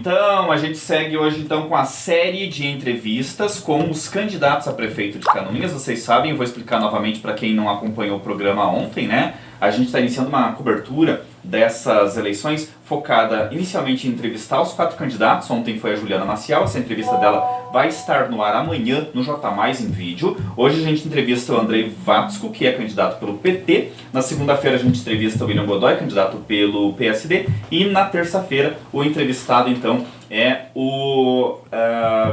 Então, a gente segue hoje então com a série de entrevistas com os candidatos a prefeito de Canoinhas. Vocês sabem, eu vou explicar novamente para quem não acompanhou o programa ontem, né? A gente está iniciando uma cobertura dessas eleições focada inicialmente em entrevistar os 4 candidatos. Ontem foi a Juliana Maciel, essa entrevista dela vai estar no ar amanhã no J+, em vídeo. Hoje a gente entrevista o Andrei Vatsko, que é candidato pelo PT. Na segunda-feira a gente entrevista o William Godoy, candidato pelo PSD. E na terça-feira o entrevistado então é o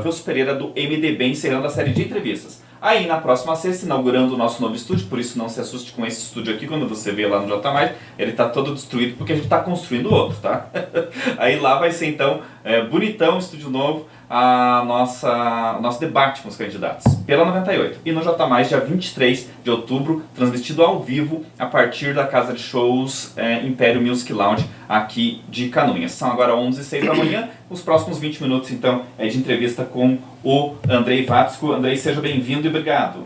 Wilson Pereira do MDB, encerrando a série de entrevistas. Aí na próxima sexta, inaugurando o nosso novo estúdio, por isso não se assuste com esse estúdio aqui, quando você vê lá no J+, ele tá todo destruído porque a gente tá construindo outro, tá? Aí lá vai ser então bonitão, estúdio novo, o nosso debate com os candidatos, pela 98. E no J+, dia 23 de outubro, transmitido ao vivo a partir da casa de shows Império Music Lounge, aqui de Canoinhas. São agora 11h06 da manhã, os próximos 20 minutos então é de entrevista com o Andrei Vatsko. Andrei, seja bem-vindo e obrigado.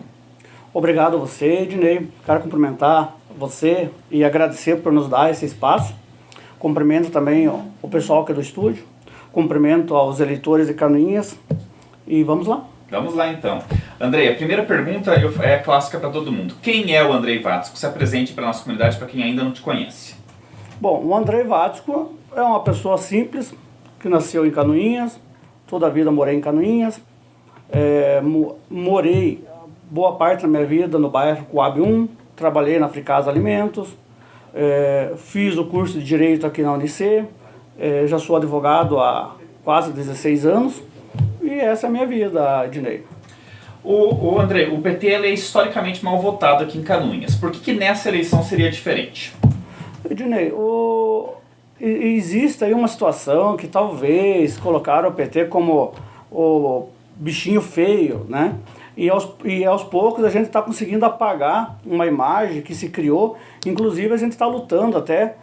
Obrigado a você, Ednei. Quero cumprimentar você e agradecer por nos dar esse espaço. Cumprimento também o pessoal aqui do estúdio. Cumprimento aos eleitores de Canoinhas e vamos lá. Vamos lá então. Andrei, a primeira pergunta é clássica para todo mundo. Quem é o Andrei Vatsko? Se apresente para a nossa comunidade, para quem ainda não te conhece. Bom, o Andrei Vatsko é uma pessoa simples, que nasceu em Canoinhas, toda a vida morei em Canoinhas, morei boa parte da minha vida no bairro Coab 1, trabalhei na Fricasa Alimentos, fiz o curso de Direito aqui na UNIC, já sou advogado há quase 16 anos e essa é a minha vida, Ednei. O André, o PT é historicamente mal votado aqui em Canoinhas. Por que nessa eleição seria diferente? Ednei, existe aí uma situação que talvez colocaram o PT como o bichinho feio, né? E aos poucos a gente está conseguindo apagar uma imagem que se criou. Inclusive a gente está lutando até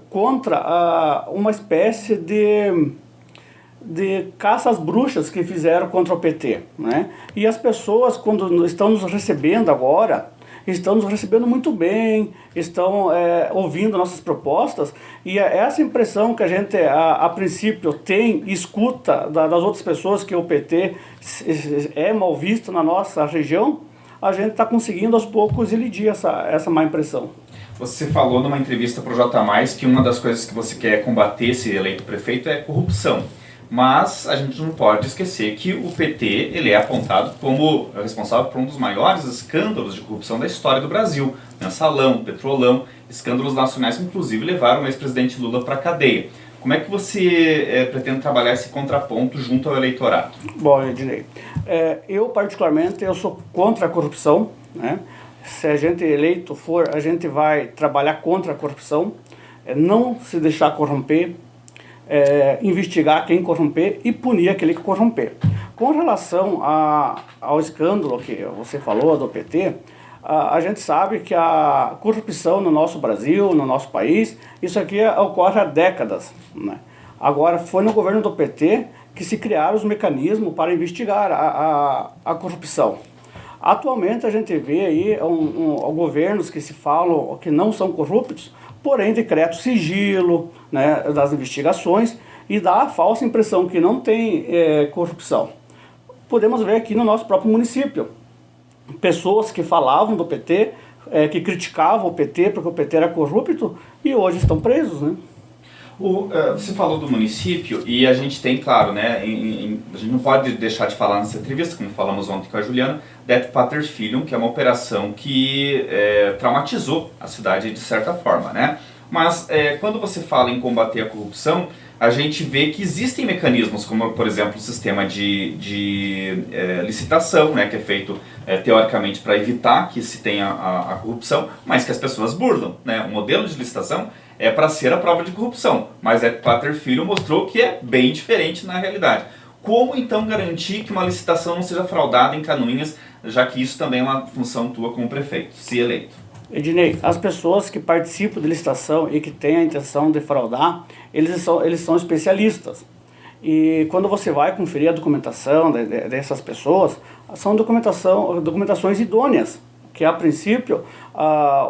contra uma espécie de caça às bruxas que fizeram contra o PT, né? E as pessoas, quando estão nos recebendo agora, estão nos recebendo muito bem, estão ouvindo nossas propostas, e essa impressão que a gente, a princípio, tem e escuta das outras pessoas que o PT é mal visto na nossa região, a gente está conseguindo aos poucos elidir essa má impressão. Você falou numa entrevista para o J+, que uma das coisas que você quer combater se eleito prefeito é corrupção. Mas a gente não pode esquecer que o PT ele é apontado como responsável por um dos maiores escândalos de corrupção da história do Brasil. Mensalão, Petrolão, escândalos nacionais que inclusive levaram o ex-presidente Lula para a cadeia. Como é que você pretende trabalhar esse contraponto junto ao eleitorado? Bom, Ednei, eu particularmente eu sou contra a corrupção, né? Se a gente eleito for, a gente vai trabalhar contra a corrupção, não se deixar corromper, investigar quem corromper e punir aquele que corromper. Com relação ao escândalo que você falou do PT, a gente sabe que a corrupção no nosso Brasil, no nosso país, isso aqui ocorre há décadas, né? Agora foi no governo do PT que se criaram os mecanismos para investigar a corrupção. Atualmente a gente vê aí governos que se falam que não são corruptos, porém decretam sigilo, né, das investigações e dá a falsa impressão que não tem corrupção. Podemos ver aqui no nosso próprio município, pessoas que falavam do PT, que criticavam o PT porque o PT era corrupto e hoje estão presos, né? Você falou do município e a gente tem, claro, né, a gente não pode deixar de falar nessa entrevista, como falamos ontem com a Juliana, Det Pater Filium, que é uma operação que traumatizou a cidade de certa forma, né? Mas quando você fala em combater a corrupção, a gente vê que existem mecanismos, como por exemplo o sistema de licitação, né, que é feito teoricamente para evitar que se tenha a corrupção, mas que as pessoas burlam, né? O modelo de licitação é para ser a prova de corrupção, mas Det Pater Filium mostrou que é bem diferente na realidade. Como então garantir que uma licitação não seja fraudada em Canoinhas, já que isso também é uma função tua como prefeito, se eleito? Ednei, as pessoas que participam de licitação e que têm a intenção de fraudar, eles são especialistas. E quando você vai conferir a documentação dessas pessoas, são documentações idôneas, que a princípio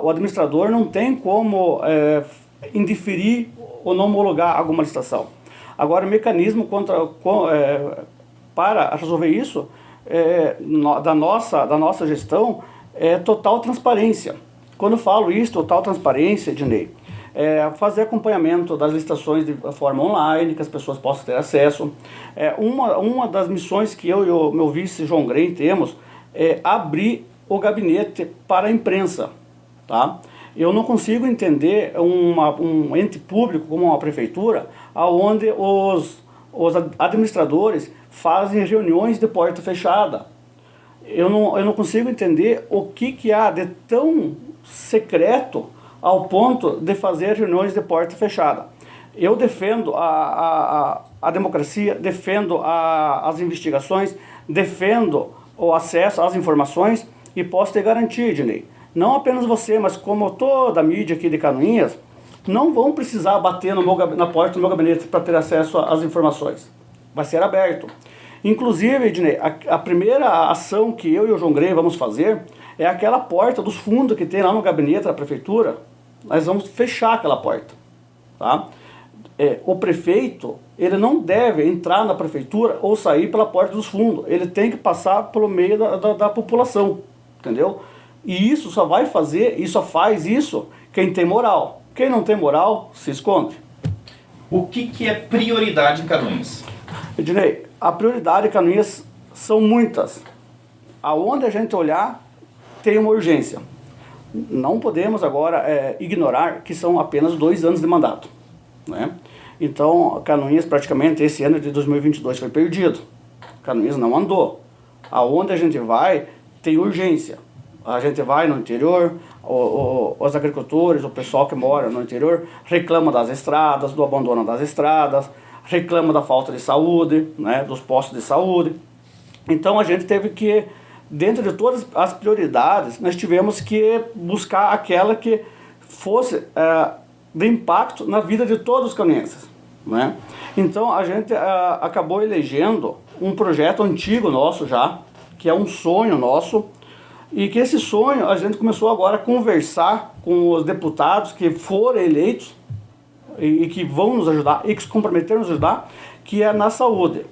o administrador não tem como indeferir ou não homologar alguma licitação. Agora, o mecanismo para resolver isso, da nossa gestão, é total transparência. Quando eu falo isso, total transparência, Ednei, fazer acompanhamento das licitações de forma online, que as pessoas possam ter acesso. Uma das missões que eu e o meu vice João Grem temos é abrir o gabinete para a imprensa. Tá? Eu não consigo entender um ente público como uma prefeitura, onde os administradores fazem reuniões de porta fechada. Eu não consigo entender o que há de tão secreto ao ponto de fazer reuniões de porta fechada. Eu defendo a democracia, defendo as investigações, defendo o acesso às informações e posso te garantir, Ednei, não apenas você, mas como toda a mídia aqui de Canoinhas, não vão precisar bater na porta do meu gabinete para ter acesso às informações. Vai ser aberto. Inclusive, Ednei, a primeira ação que eu e o João Grey vamos fazer é aquela porta dos fundos que tem lá no gabinete da prefeitura. Nós vamos fechar aquela porta. Tá? O prefeito, ele não deve entrar na prefeitura ou sair pela porta dos fundos. Ele tem que passar pelo meio da população. Entendeu? E isso só faz isso quem tem moral. Quem não tem moral, se esconde. O que é prioridade em Canoinhas? Ednei, a prioridade em Canoinhas são muitas. Aonde a gente olhar, tem uma urgência. Não podemos agora ignorar que são apenas 2 anos de mandato. Né? Então, Canoinhas praticamente esse ano de 2022 foi perdido. Canoinhas não andou. Aonde a gente vai, tem urgência. A gente vai no interior, os agricultores, o pessoal que mora no interior, reclama das estradas, do abandono das estradas, reclama da falta de saúde, né, dos postos de saúde. Então a gente teve que, dentro de todas as prioridades, nós tivemos que buscar aquela que fosse de impacto na vida de todos os canoenses. Né? Então a gente acabou elegendo um projeto antigo nosso já, que é um sonho nosso, e que esse sonho a gente começou agora a conversar com os deputados que foram eleitos e que vão nos ajudar, e que se comprometeram a nos ajudar, que é na saúde,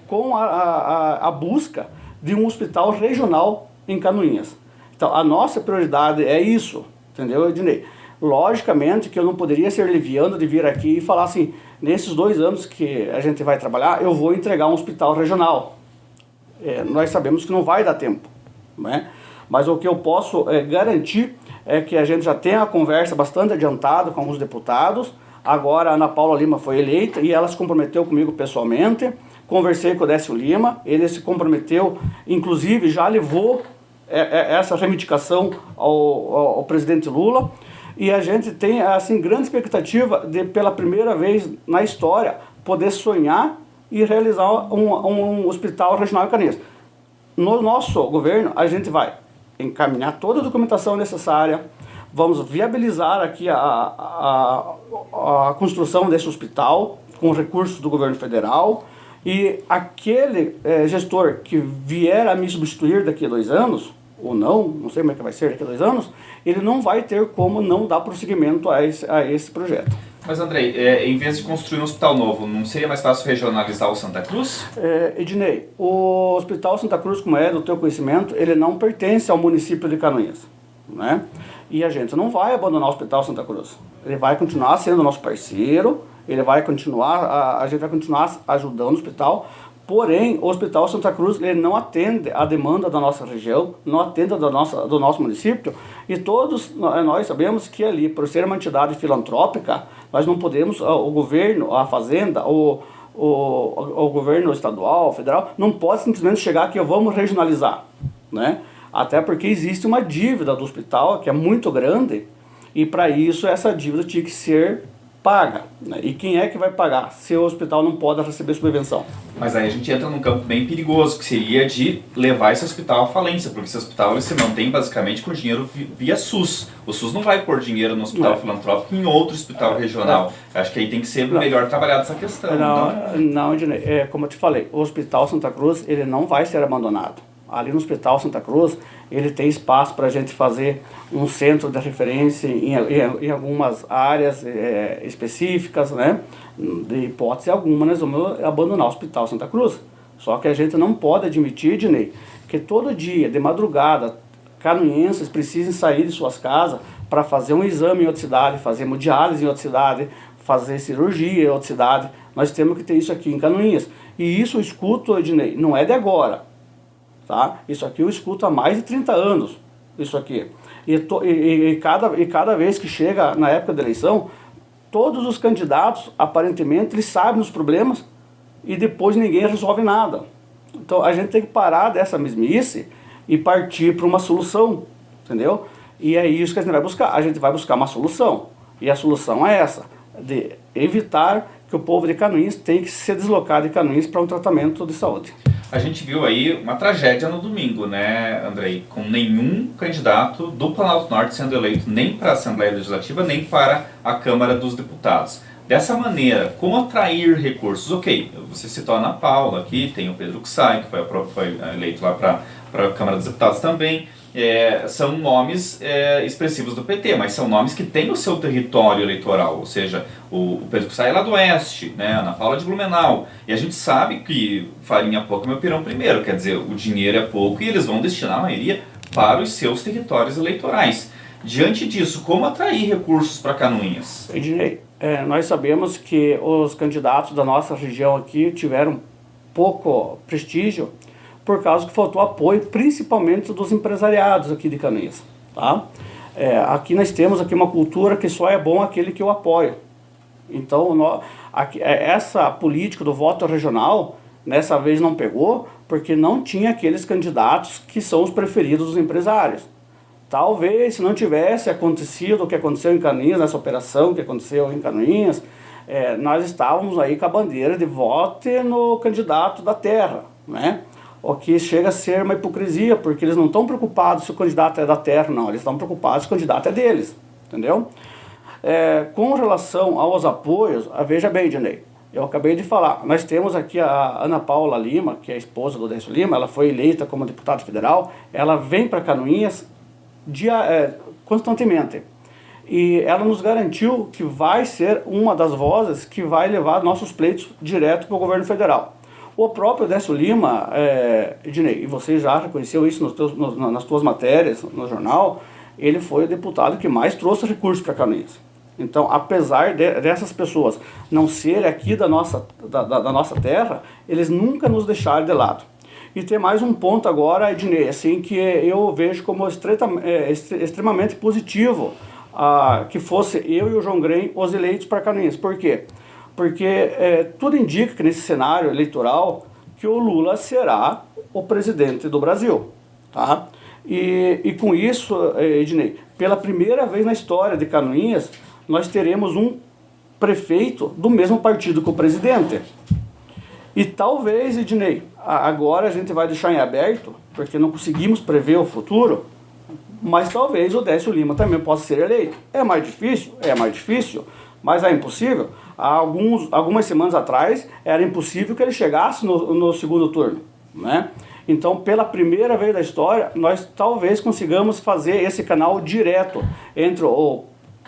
com a busca de um hospital regional em Canoinhas. Então a nossa prioridade é isso, entendeu, Ednei? Logicamente que eu não poderia ser leviano de vir aqui e falar assim, nesses 2 anos que a gente vai trabalhar, eu vou entregar um hospital regional. Nós sabemos que não vai dar tempo, né? Mas o que eu posso garantir é que a gente já tem a conversa bastante adiantada com os deputados. Agora a Ana Paula Lima foi eleita e ela se comprometeu comigo pessoalmente. Conversei com o Décio Lima, ele se comprometeu, inclusive já levou essa reivindicação ao presidente Lula. E a gente tem assim, grande expectativa de, pela primeira vez na história, poder sonhar e realizar um hospital regional em Canoinhas. No nosso governo, a gente vai encaminhar toda a documentação necessária, vamos viabilizar aqui a construção desse hospital com recursos do governo federal, e aquele gestor que vier a me substituir daqui a 2 anos, ou não sei como é que vai ser daqui a 2 anos, ele não vai ter como não dar prosseguimento a esse projeto. Mas Andrei, em vez de construir um hospital novo, não seria mais fácil regionalizar o Santa Cruz? Ednei, o Hospital Santa Cruz, como é do teu conhecimento, ele não pertence ao município de Canoinhas, né? E a gente não vai abandonar o Hospital Santa Cruz. Ele vai continuar sendo nosso parceiro, a gente vai continuar ajudando o hospital, porém o Hospital Santa Cruz ele não atende à demanda da nossa região, não atende do nosso município, e todos nós sabemos que ali, por ser uma entidade filantrópica, nós não podemos, o governo, a fazenda, o governo estadual, federal, não pode simplesmente chegar aqui, vamos regionalizar, né? Até porque existe uma dívida do hospital que é muito grande, e para isso essa dívida tinha que ser paga, né? E quem é que vai pagar se o hospital não pode receber subvenção? Mas aí a gente entra num campo bem perigoso, que seria de levar esse hospital à falência, porque esse hospital ele se mantém basicamente com dinheiro via SUS. O SUS não vai pôr dinheiro no hospital filantrópico em outro hospital regional. Acho que aí tem que ser melhor trabalhada essa questão. Não, Ednei, como eu te falei, o Hospital Santa Cruz ele não vai ser abandonado. ali no Hospital Santa Cruz, ele tem espaço para a gente fazer um centro de referência em algumas áreas específicas, né? De hipótese alguma, nós vamos abandonar o Hospital Santa Cruz. Só que a gente não pode admitir, Ednei, que todo dia, de madrugada, canoenses precisem sair de suas casas para fazer um exame em outra cidade, fazer hemodiálise em outra cidade, fazer cirurgia em outra cidade. Nós temos que ter isso aqui em Canoinhas. E isso eu escuto, Ednei, não é de agora. Tá? Isso aqui eu escuto há mais de 30 anos. Isso aqui. E cada vez que chega na época da eleição, todos os candidatos, aparentemente, eles sabem os problemas e depois ninguém resolve nada. Então a gente tem que parar dessa mesmice e partir para uma solução, entendeu? E é isso que a gente vai buscar. A gente vai buscar uma solução. E a solução é essa, de evitar que o povo de Canoinhas tenha que se deslocar de Canoinhas para um tratamento de saúde. A gente viu aí uma tragédia no domingo, né, Andrei? Com nenhum candidato do Planalto Norte sendo eleito nem para a Assembleia Legislativa, nem para a Câmara dos Deputados. Dessa maneira, como atrair recursos? Ok, você citou a Ana Paula aqui, tem o Pedro Kussay, que foi eleito lá para a Câmara dos Deputados também. São nomes expressivos do PT, mas são nomes que têm o seu território eleitoral, ou seja, o Pedro Kussay é lá do Oeste, né, a Ana Paula de Blumenau, e a gente sabe que farinha pouca, meu pirão primeiro, quer dizer, o dinheiro é pouco e eles vão destinar a maioria para os seus territórios eleitorais. Diante disso, como atrair recursos para Canoinhas? Ednei, nós sabemos que os candidatos da nossa região aqui tiveram pouco prestígio por causa que faltou apoio, principalmente dos empresariados aqui de Canoinhas. Tá? Aqui nós temos aqui uma cultura que só é bom aquele que eu apoio. Então, essa política do voto regional, nessa vez não pegou, porque não tinha aqueles candidatos que são os preferidos dos empresários. Talvez, se não tivesse acontecido o que aconteceu em Canoinhas, nessa operação que aconteceu em Canoinhas, nós estávamos aí com a bandeira de voto no candidato da terra, né? O que chega a ser uma hipocrisia, porque eles não estão preocupados se o candidato é da terra, não. Eles estão preocupados se o candidato é deles, entendeu? Com relação aos apoios, veja bem, Ednei, eu acabei de falar, nós temos aqui a Ana Paula Lima, que é a esposa do Décio Lima, ela foi eleita como deputada federal, ela vem para Canoinhas constantemente. E ela nos garantiu que vai ser uma das vozes que vai levar nossos pleitos direto para o governo federal. O próprio Décio Lima, Ednei, e você já reconheceu isso nas tuas matérias, no jornal, ele foi o deputado que mais trouxe recursos para Canoinhas. Então, apesar dessas pessoas não serem aqui da nossa terra, eles nunca nos deixaram de lado. E tem mais um ponto agora, Ednei, assim, que eu vejo como extremamente positivo, que fosse eu e o João Grem os eleitos para Canoinhas. Por quê? Porque tudo indica que nesse cenário eleitoral que o Lula será o presidente do Brasil. Tá? E com isso, Ednei, pela primeira vez na história de Canoinhas, nós teremos um prefeito do mesmo partido que o presidente. E talvez, Ednei, agora a gente vai deixar em aberto, porque não conseguimos prever o futuro, mas talvez o Décio Lima também possa ser eleito. É mais difícil? É mais difícil, mas é impossível. Algumas semanas atrás era impossível que ele chegasse no segundo turno, né? Então, pela primeira vez da história, nós talvez consigamos fazer esse canal direto entre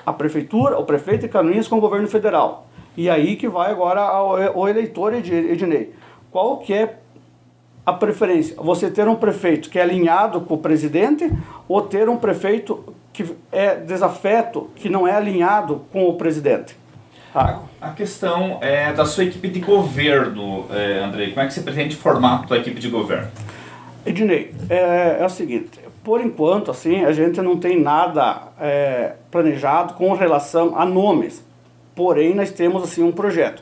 a prefeitura, o prefeito de Canoinhas com o governo federal. E aí que vai agora o eleitor, Ednei. Qual que é a preferência? Você ter um prefeito que é alinhado com o presidente ou ter um prefeito que é desafeto, que não é alinhado com o presidente? A questão é da sua equipe de governo, Andrei. Como é que você pretende formar a sua equipe de governo? Ednei, é o seguinte, por enquanto, assim, a gente não tem nada planejado com relação a nomes. Porém, nós temos, assim, um projeto.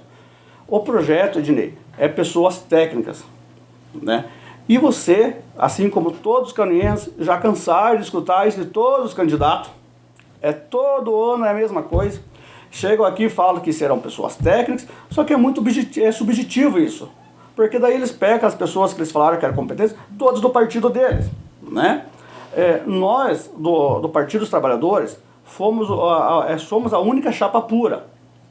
O projeto, Ednei, é pessoas técnicas, né? E você, assim como todos os canoinhenses, já cansaram de escutar isso de todos os candidatos. Todo ano é a mesma coisa. Chegam aqui e falam que serão pessoas técnicas, só que é muito subjetivo isso. Porque daí eles pegam as pessoas que eles falaram que eram competentes, todos do partido deles, né? Nós, do Partido dos Trabalhadores, somos a única chapa pura.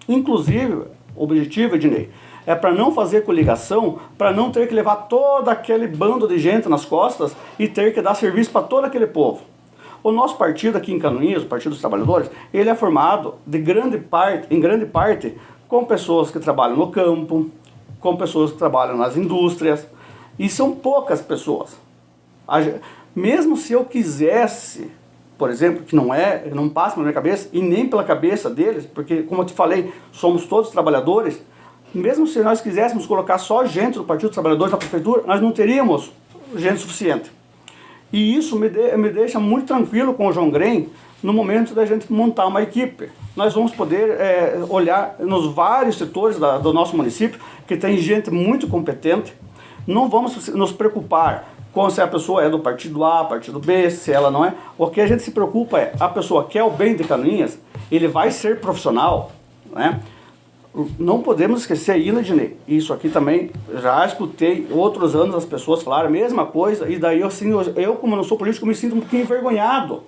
Inclusive, o objetivo, Ednei, é para não fazer coligação, para não ter que levar todo aquele bando de gente nas costas e ter que dar serviço para todo aquele povo. O nosso partido aqui em Canoinhas, o Partido dos Trabalhadores, ele é formado em grande parte, com pessoas que trabalham no campo, com pessoas que trabalham nas indústrias, e são poucas pessoas. Mesmo se eu quisesse, por exemplo, que não passa na minha cabeça, e nem pela cabeça deles, porque, como eu te falei, somos todos trabalhadores, mesmo se nós quiséssemos colocar só gente do Partido dos Trabalhadores na prefeitura, nós não teríamos gente suficiente. E isso me deixa muito tranquilo com o João Grem no momento da gente montar uma equipe. Nós vamos poder olhar nos vários setores do nosso município, que tem gente muito competente. Não vamos nos preocupar com se a pessoa é do partido A, partido B, se ela não é. O que a gente se preocupa é, a pessoa quer o bem de Canoinhas, ele vai ser profissional, né? Não podemos esquecer ainda, Dinei, isso aqui também, já escutei outros anos as pessoas falarem a mesma coisa, e daí eu como não sou político, me sinto um pouquinho envergonhado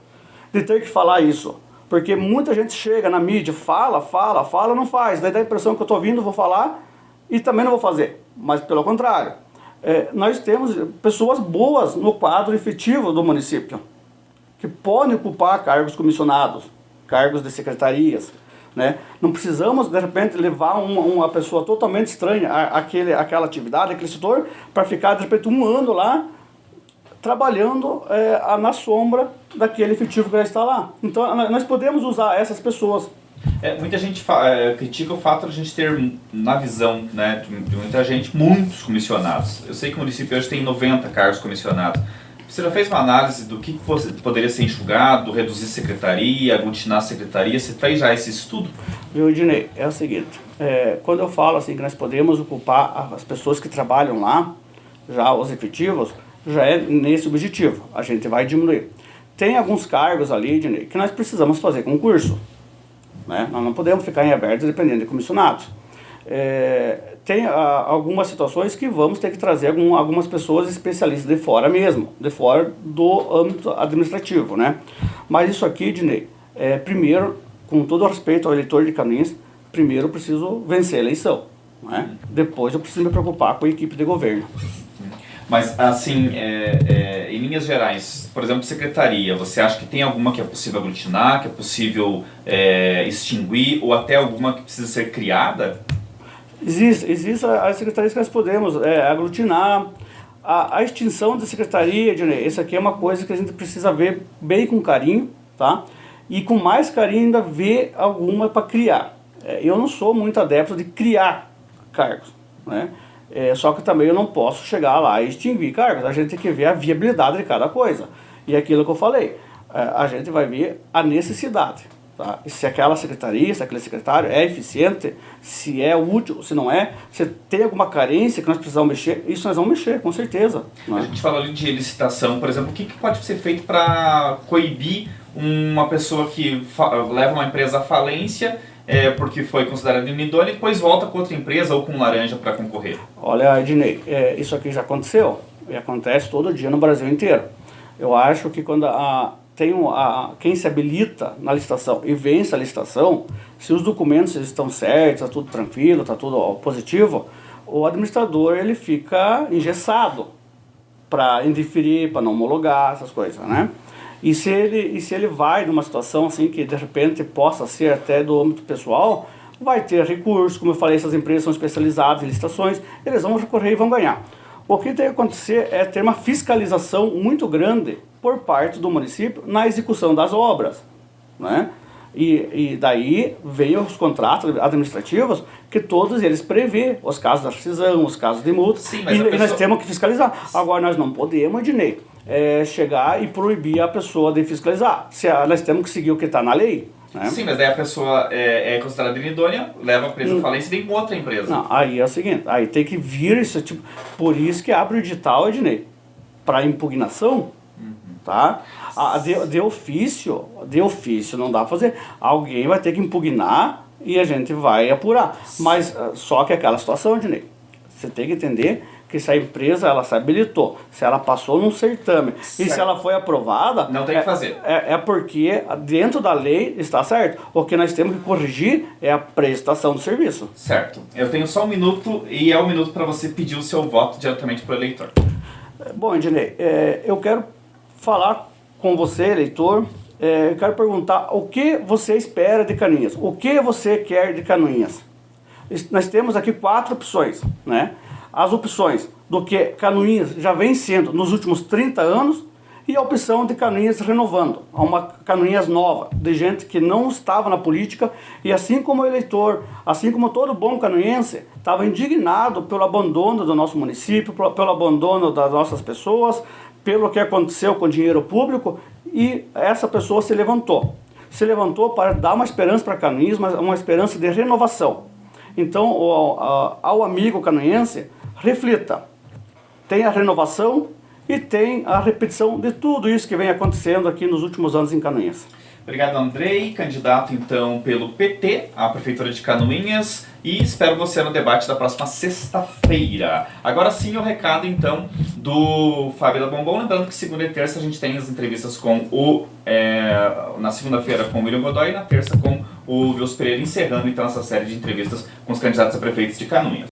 de ter que falar isso. Porque muita gente chega na mídia, fala, não faz. Daí dá a impressão que eu estou vindo, vou falar e também não vou fazer. Mas pelo contrário, nós temos pessoas boas no quadro efetivo do município, que podem ocupar cargos comissionados, cargos de secretarias, né? Não precisamos, de repente, levar uma pessoa totalmente estranha àquela atividade, àquele setor, para ficar, de repente, um ano lá, trabalhando na sombra daquele efetivo que já está lá. Então, nós podemos usar essas pessoas. Muita gente critica o fato de a gente ter, na visão, né, de muita gente, muitos comissionados. Eu sei que o município hoje tem 90 cargos comissionados. Você já fez uma análise do que poderia ser enxugado, reduzir secretaria, aglutinar secretaria? Você fez já esse estudo? Viu, Ednei, é o seguinte, quando eu falo assim que nós podemos ocupar as pessoas que trabalham lá, já os efetivos, já é nesse objetivo, a gente vai diminuir. Tem alguns cargos ali, Ednei, que nós precisamos fazer concurso, né? Nós não podemos ficar em aberto dependendo de comissionados. Tem algumas situações que vamos ter que trazer algumas pessoas especialistas de fora mesmo, de fora do âmbito administrativo, né? Mas isso aqui, Dinei, primeiro, com todo respeito ao eleitor de Canoinhas, primeiro eu preciso vencer a eleição, né? Depois eu preciso me preocupar com a equipe de governo. Mas, assim, em linhas gerais, por exemplo, secretaria, você acha que tem alguma que é possível aglutinar, que é possível extinguir, ou até alguma que precisa ser criada? Existe as secretarias que nós podemos aglutinar. A extinção da secretaria, isso aqui é uma coisa que a gente precisa ver bem com carinho, tá? E com mais carinho ainda ver alguma para criar. Eu não sou muito adepto de criar cargos, né? Só que também eu não posso chegar lá e extinguir cargos. A gente tem que ver a viabilidade de cada coisa. E aquilo que eu falei, a gente vai ver a necessidade. Tá? Se aquela secretaria, se aquele secretário é eficiente, se é útil, se não é, se tem alguma carência que nós precisamos mexer, isso nós vamos mexer, com certeza. A gente falou ali de licitação, por exemplo, o que pode ser feito para coibir uma pessoa que leva uma empresa à falência porque foi considerada inidônea e depois volta com outra empresa ou com laranja para concorrer? Olha, Ednei, isso aqui já aconteceu, e acontece todo dia no Brasil inteiro. Eu acho que quando quem se habilita na licitação e vence a licitação, se os documentos estão certos, está tudo tranquilo, está tudo positivo, o administrador ele fica engessado para indeferir, para não homologar, essas coisas, né? E se ele vai numa situação assim que de repente possa ser até do âmbito pessoal, vai ter recurso, como eu falei, essas empresas são especializadas em licitações, eles vão recorrer e vão ganhar. O que tem que acontecer é ter uma fiscalização muito grande por parte do município na execução das obras, né? E daí vem os contratos administrativos que todos eles prevê os casos da rescisão, os casos de multa. Sim, mas nós temos que fiscalizar. Agora nós não podemos, Ednei, chegar e proibir a pessoa de fiscalizar. Nós temos que seguir o que está na lei. Né? Sim, mas daí a pessoa é considerada inidônea, leva a empresa à falência e tem outra empresa. Não, aí é o seguinte, aí tem que vir esse tipo. Por isso que abre o edital, Ednei, para impugnação. Tá? De ofício não dá para fazer. Alguém vai ter que impugnar e a gente vai apurar. Mas só que aquela situação, Ednei, você tem que entender que que se a empresa ela se habilitou, se ela passou num certame e se ela foi aprovada, não tem que fazer. É porque dentro da lei está certo. O que nós temos que corrigir é a prestação do serviço. Certo. Eu tenho só um minuto e é um minuto para você pedir o seu voto diretamente para o eleitor. Bom, Ednei, eu quero falar com você, eleitor. Eu quero perguntar o que você espera de Canoinhas, o que você quer de Canoinhas. Nós temos aqui 4 opções, né? As opções do que Canoinhas já vem sendo nos últimos 30 anos e a opção de Canoinhas renovando, uma Canoinhas nova, de gente que não estava na política e assim como o eleitor, assim como todo bom canoense, estava indignado pelo abandono do nosso município, pelo abandono das nossas pessoas, pelo que aconteceu com o dinheiro público, e essa pessoa se levantou para dar uma esperança para Canoinhas, uma esperança de renovação. Então, ao amigo canoense, reflita, tem a renovação e tem a repetição de tudo isso que vem acontecendo aqui nos últimos anos em Canoinhas. Obrigado, Andrei, candidato então pelo PT à Prefeitura de Canoinhas, e espero você no debate da próxima sexta-feira. Agora sim o recado então do Fábio da Bombom, lembrando que segunda e terça a gente tem as entrevistas com na segunda-feira com o William Godoy e na terça com o Wilson Pereira, encerrando então essa série de entrevistas com os candidatos a prefeitos de Canoinhas.